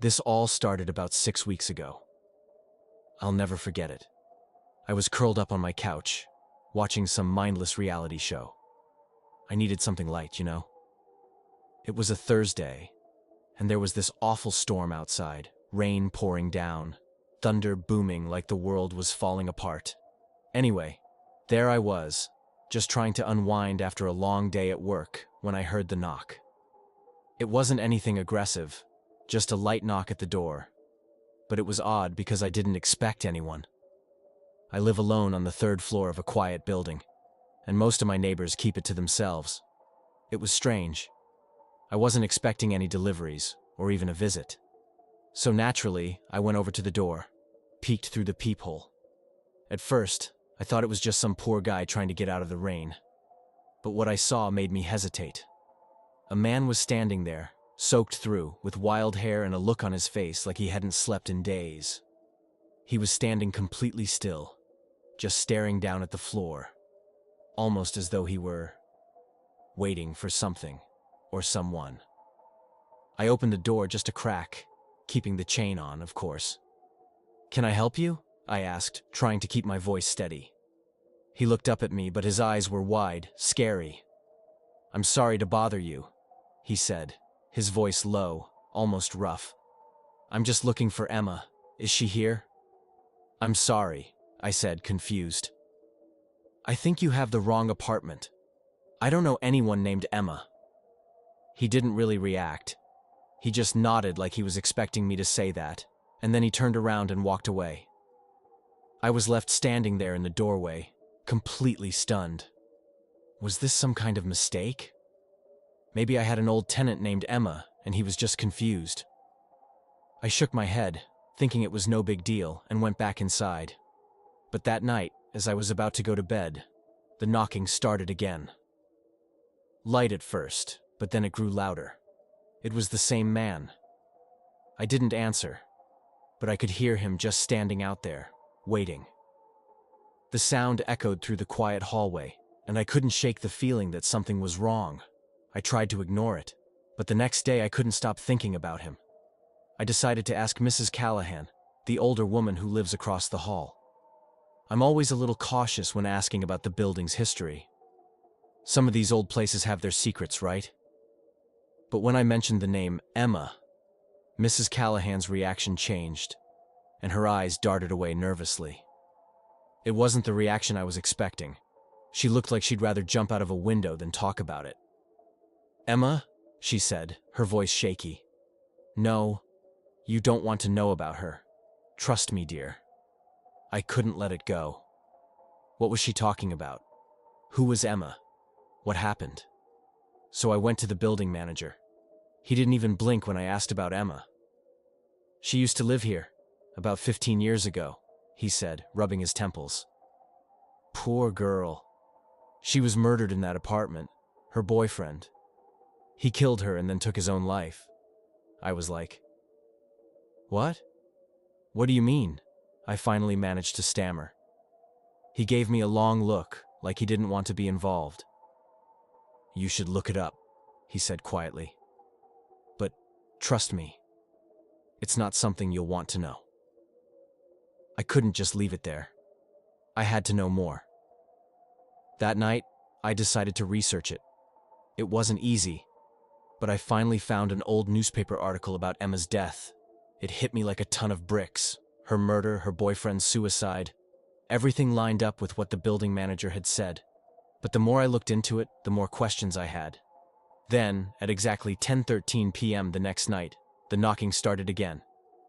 This all started about 6 weeks ago. I'll never forget it. I was curled up on my couch, watching some mindless reality show. I needed something light, you know? It was a Thursday, and there was this awful storm outside, rain pouring down, thunder booming like the world was falling apart. Anyway, there I was, just trying to unwind after a long day at work when I heard the knock. It wasn't anything aggressive, just a light knock at the door. But it was odd because I didn't expect anyone. I live alone on the 3rd floor of a quiet building, and most of my neighbors keep it to themselves. It was strange. I wasn't expecting any deliveries or even a visit. So naturally, I went over to the door, peeked through the peephole. At first, I thought it was just some poor guy trying to get out of the rain. But what I saw made me hesitate. A man was standing there, soaked through, with wild hair and a look on his face like he hadn't slept in days. He was standing completely still, just staring down at the floor, almost as though he were waiting for something or someone. I opened the door just a crack, keeping the chain on, of course. "Can I help you?" I asked, trying to keep my voice steady. He looked up at me, but his eyes were wide, scary. "I'm sorry to bother you," he said, his voice low, almost rough. "I'm just looking for Emma. Is she here?" "I'm sorry," I said, confused. "I think you have the wrong apartment. I don't know anyone named Emma." He didn't really react. He just nodded like he was expecting me to say that, and then he turned around and walked away. I was left standing there in the doorway, completely stunned. Was this some kind of mistake? Maybe I had an old tenant named Emma, and he was just confused. I shook my head, thinking it was no big deal, and went back inside. But that night, as I was about to go to bed, the knocking started again. Light at first, but then it grew louder. It was the same man. I didn't answer, but I could hear him just standing out there, waiting. The sound echoed through the quiet hallway, and I couldn't shake the feeling that something was wrong. I tried to ignore it, but the next day I couldn't stop thinking about him. I decided to ask Mrs. Callahan, the older woman who lives across the hall. I'm always a little cautious when asking about the building's history. Some of these old places have their secrets, right? But when I mentioned the name Emma, Mrs. Callahan's reaction changed, and her eyes darted away nervously. It wasn't the reaction I was expecting. She looked like she'd rather jump out of a window than talk about it. "Emma?" she said, her voice shaky. "No, you don't want to know about her. Trust me, dear." I couldn't let it go. What was she talking about? Who was Emma? What happened? So I went to the building manager. He didn't even blink when I asked about Emma. "She used to live here, about 15 years ago," he said, rubbing his temples. "Poor girl. She was murdered in that apartment, her boyfriend. He killed her and then took his own life." I was like, "What? What do you mean?" I finally managed to stammer. He gave me a long look, like he didn't want to be involved. "You should look it up," he said quietly. "But trust me, it's not something you'll want to know." I couldn't just leave it there. I had to know more. That night, I decided to research it. It wasn't easy, but I finally found an old newspaper article about Emma's death. It hit me like a ton of bricks. Her murder, her boyfriend's suicide, everything lined up with what the building manager had said. But the more I looked into it, the more questions I had. Then, at exactly 10:13 p.m. the next night, the knocking started again.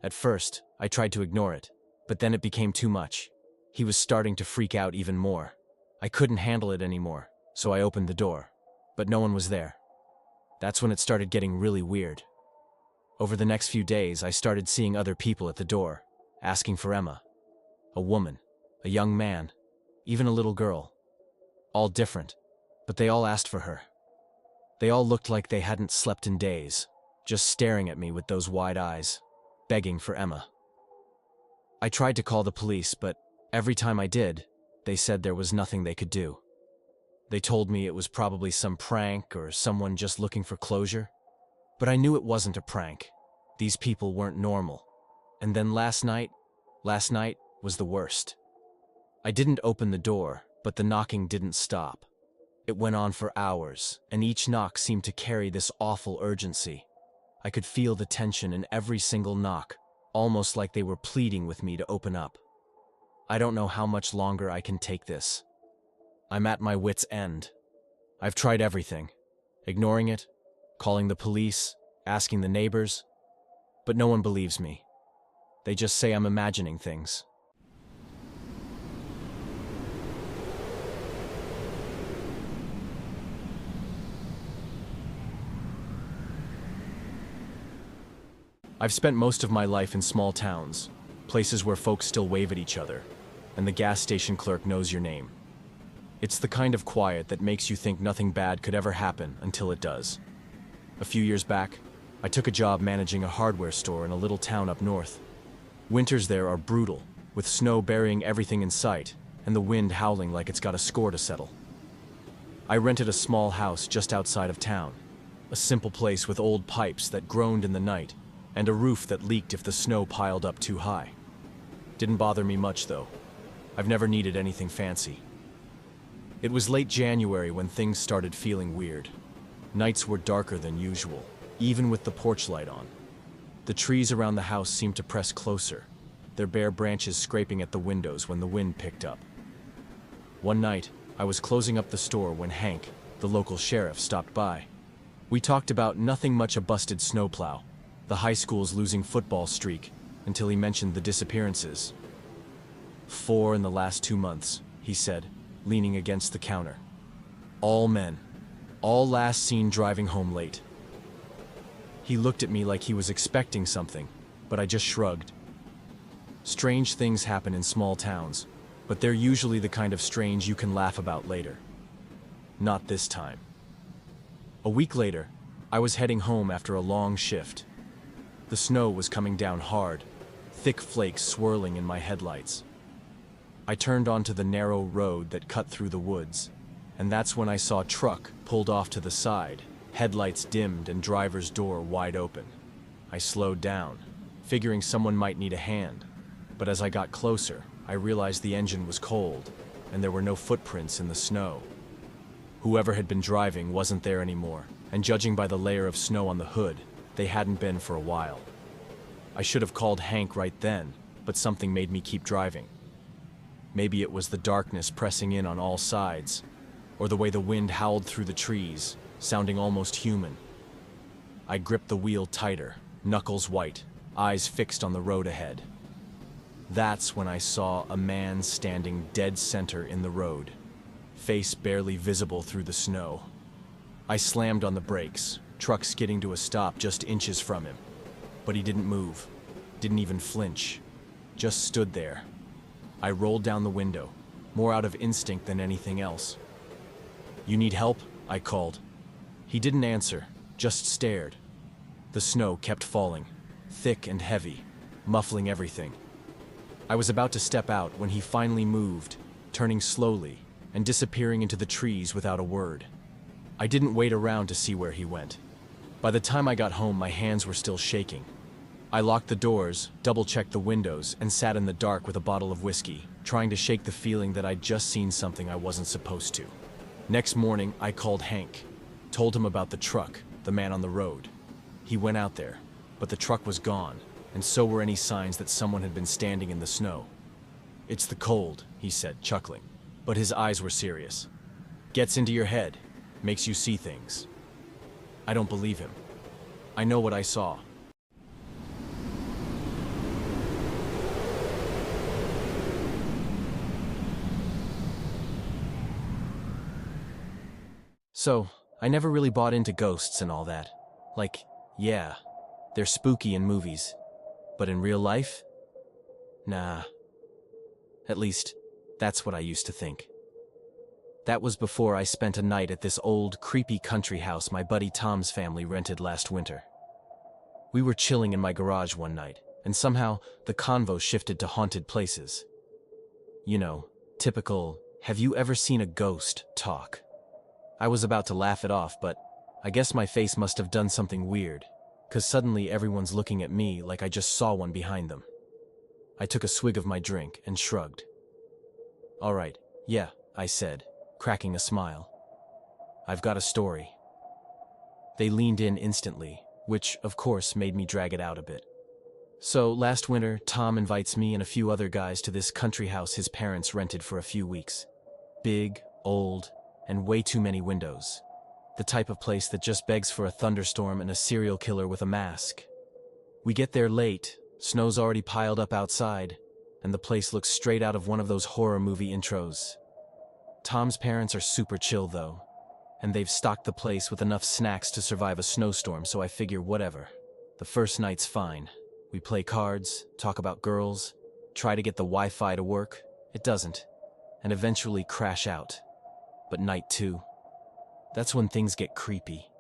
At first, I tried to ignore it, but then it became too much. He was starting to freak out even more. I couldn't handle it anymore, so I opened the door. But no one was there. That's when it started getting really weird. Over the next few days, I started seeing other people at the door, asking for Emma. A woman, a young man, even a little girl. All different, but they all asked for her. They all looked like they hadn't slept in days, just staring at me with those wide eyes, begging for Emma. I tried to call the police, but every time I did, they said there was nothing they could do. They told me it was probably some prank or someone just looking for closure. But I knew it wasn't a prank. These people weren't normal. And then last night was the worst. I didn't open the door, but the knocking didn't stop. It went on for hours, and each knock seemed to carry this awful urgency. I could feel the tension in every single knock, almost like they were pleading with me to open up. I don't know how much longer I can take this. I'm at my wit's end. I've tried everything. Ignoring it, calling the police, asking the neighbors, but no one believes me. They just say I'm imagining things. I've spent most of my life in small towns, places where folks still wave at each other, and the gas station clerk knows your name. It's the kind of quiet that makes you think nothing bad could ever happen until it does. A few years back, I took a job managing a hardware store in a little town up north. Winters there are brutal, with snow burying everything in sight and the wind howling like it's got a score to settle. I rented a small house just outside of town, a simple place with old pipes that groaned in the night and a roof that leaked if the snow piled up too high. Didn't bother me much though. I've never needed anything fancy. It was late January when things started feeling weird. Nights were darker than usual, even with the porch light on. The trees around the house seemed to press closer, their bare branches scraping at the windows when the wind picked up. One night, I was closing up the store when Hank, the local sheriff, stopped by. We talked about nothing much, a busted snowplow, the high school's losing football streak, until he mentioned the disappearances. 4 in the last 2 months, he said, leaning against the counter. All men, all last seen driving home late. He looked at me like he was expecting something, but I just shrugged. Strange things happen in small towns, but they're usually the kind of strange you can laugh about later. Not this time. A week later, I was heading home after a long shift. The snow was coming down hard, thick flakes swirling in my headlights. I turned onto the narrow road that cut through the woods, and that's when I saw a truck pulled off to the side, headlights dimmed and driver's door wide open. I slowed down, figuring someone might need a hand, but as I got closer, I realized the engine was cold, and there were no footprints in the snow. Whoever had been driving wasn't there anymore, and judging by the layer of snow on the hood, they hadn't been for a while. I should have called Hank right then, but something made me keep driving. Maybe it was the darkness pressing in on all sides, or the way the wind howled through the trees, sounding almost human. I gripped the wheel tighter, knuckles white, eyes fixed on the road ahead. That's when I saw a man standing dead center in the road, face barely visible through the snow. I slammed on the brakes, truck skidding to a stop just inches from him. But he didn't move, didn't even flinch, just stood there. I rolled down the window, more out of instinct than anything else. "You need help?" I called. He didn't answer, just stared. The snow kept falling, thick and heavy, muffling everything. I was about to step out when he finally moved, turning slowly and disappearing into the trees without a word. I didn't wait around to see where he went. By the time I got home, my hands were still shaking. I locked the doors, double-checked the windows, and sat in the dark with a bottle of whiskey, trying to shake the feeling that I'd just seen something I wasn't supposed to. Next morning, I called Hank, told him about the truck, the man on the road. He went out there, but the truck was gone, and so were any signs that someone had been standing in the snow. "It's the cold," he said, chuckling, but his eyes were serious. "Gets into your head, makes you see things." I don't believe him. I know what I saw. So, I never really bought into ghosts and all that. Like, yeah, they're spooky in movies. But in real life? Nah. At least, that's what I used to think. That was before I spent a night at this old, creepy country house my buddy Tom's family rented last winter. We were chilling in my garage one night, and somehow the convo shifted to haunted places. You know, typical, "have you ever seen a ghost" talk. I was about to laugh it off, but I guess my face must have done something weird. 'cause suddenly everyone's looking at me like I just saw one behind them. I took a swig of my drink and shrugged. "All right, yeah," I said, cracking a smile. "I've got a story." They leaned in instantly, which, of course, made me drag it out a bit. "So, last winter, Tom invites me and a few other guys to this country house his parents rented for a few weeks. Big, old, and way too many windows. The type of place that just begs for a thunderstorm and a serial killer with a mask. We get there late, snow's already piled up outside, and the place looks straight out of one of those horror movie intros. Tom's parents are super chill though, and they've stocked the place with enough snacks to survive a snowstorm, so I figure whatever. The first night's fine. We play cards, talk about girls, try to get the Wi-Fi to work. It doesn't, and eventually crash out. But night 2, that's when things get creepy.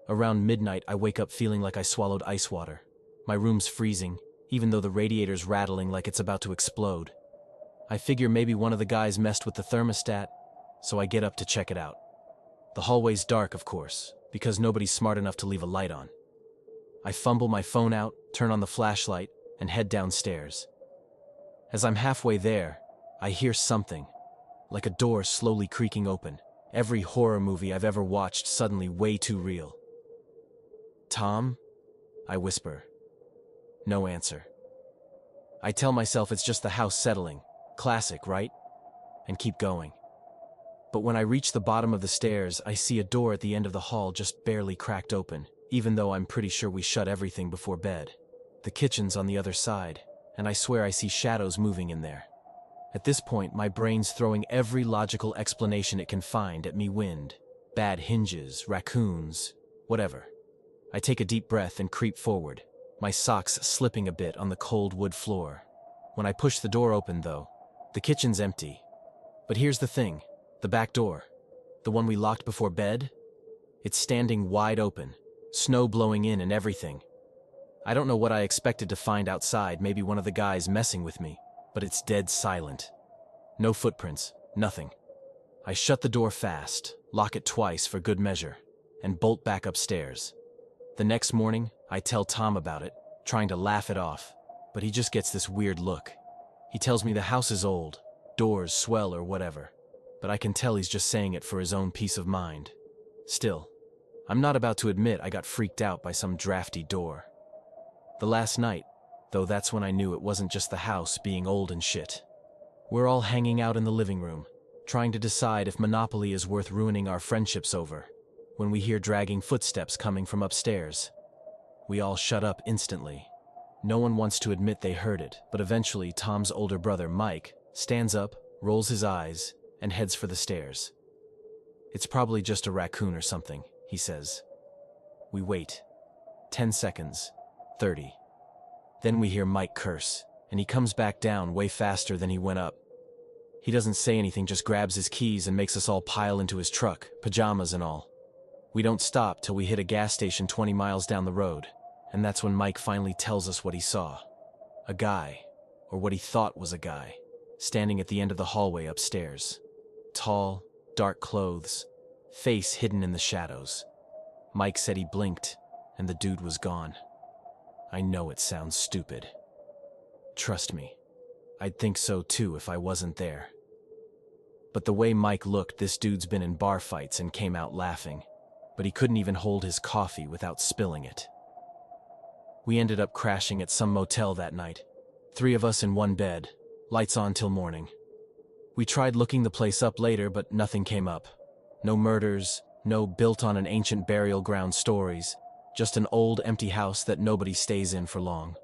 Around midnight, I wake up feeling like I swallowed ice water. My room's freezing, even though the radiator's rattling like it's about to explode. I figure maybe one of the guys messed with the thermostat, so I get up to check it out. The hallway's dark, of course, because nobody's smart enough to leave a light on. I fumble my phone out, turn on the flashlight, and head downstairs. As I'm halfway there, I hear something, like a door slowly creaking open. Every horror movie I've ever watched suddenly way too real. "Tom?" I whisper. No answer. I tell myself it's just the house settling. Classic, right? And keep going. But when I reach the bottom of the stairs, I see a door at the end of the hall just barely cracked open, even though I'm pretty sure we shut everything before bed. The kitchen's on the other side, and I swear I see shadows moving in there. At this point, my brain's throwing every logical explanation it can find at me. Wind, bad hinges, raccoons, whatever. I take a deep breath and creep forward, my socks slipping a bit on the cold wood floor. When I push the door open, though, the kitchen's empty. But here's the thing, the back door, the one we locked before bed, it's standing wide open, snow blowing in and everything. I don't know what I expected to find outside, maybe one of the guys messing with me, but it's dead silent. No footprints, nothing. I shut the door fast, lock it twice for good measure, and bolt back upstairs. The next morning, I tell Tom about it, trying to laugh it off, but he just gets this weird look. He tells me the house is old, doors swell or whatever, but I can tell he's just saying it for his own peace of mind. Still, I'm not about to admit I got freaked out by some drafty door. The last night, though, that's when I knew it wasn't just the house being old and shit. We're all hanging out in the living room, trying to decide if Monopoly is worth ruining our friendships over, when we hear dragging footsteps coming from upstairs. We all shut up instantly. No one wants to admit they heard it, but eventually Tom's older brother, Mike, stands up, rolls his eyes, and heads for the stairs. "It's probably just a raccoon or something," he says. We wait. 10 seconds. 30. Then we hear Mike curse, and he comes back down way faster than he went up. He doesn't say anything, just grabs his keys and makes us all pile into his truck, pajamas and all. We don't stop till we hit a gas station 20 miles down the road, and that's when Mike finally tells us what he saw. A guy, or what he thought was a guy, standing at the end of the hallway upstairs. Tall, dark clothes, face hidden in the shadows. Mike said he blinked, and the dude was gone. I know it sounds stupid. Trust me, I'd think so too if I wasn't there. But the way Mike looked, this dude's been in bar fights and came out laughing, but he couldn't even hold his coffee without spilling it. We ended up crashing at some motel that night. 3 of us in one bed, lights on till morning. We tried looking the place up later, but nothing came up. No murders, no built on an ancient burial ground stories, just an old empty house that nobody stays in for long.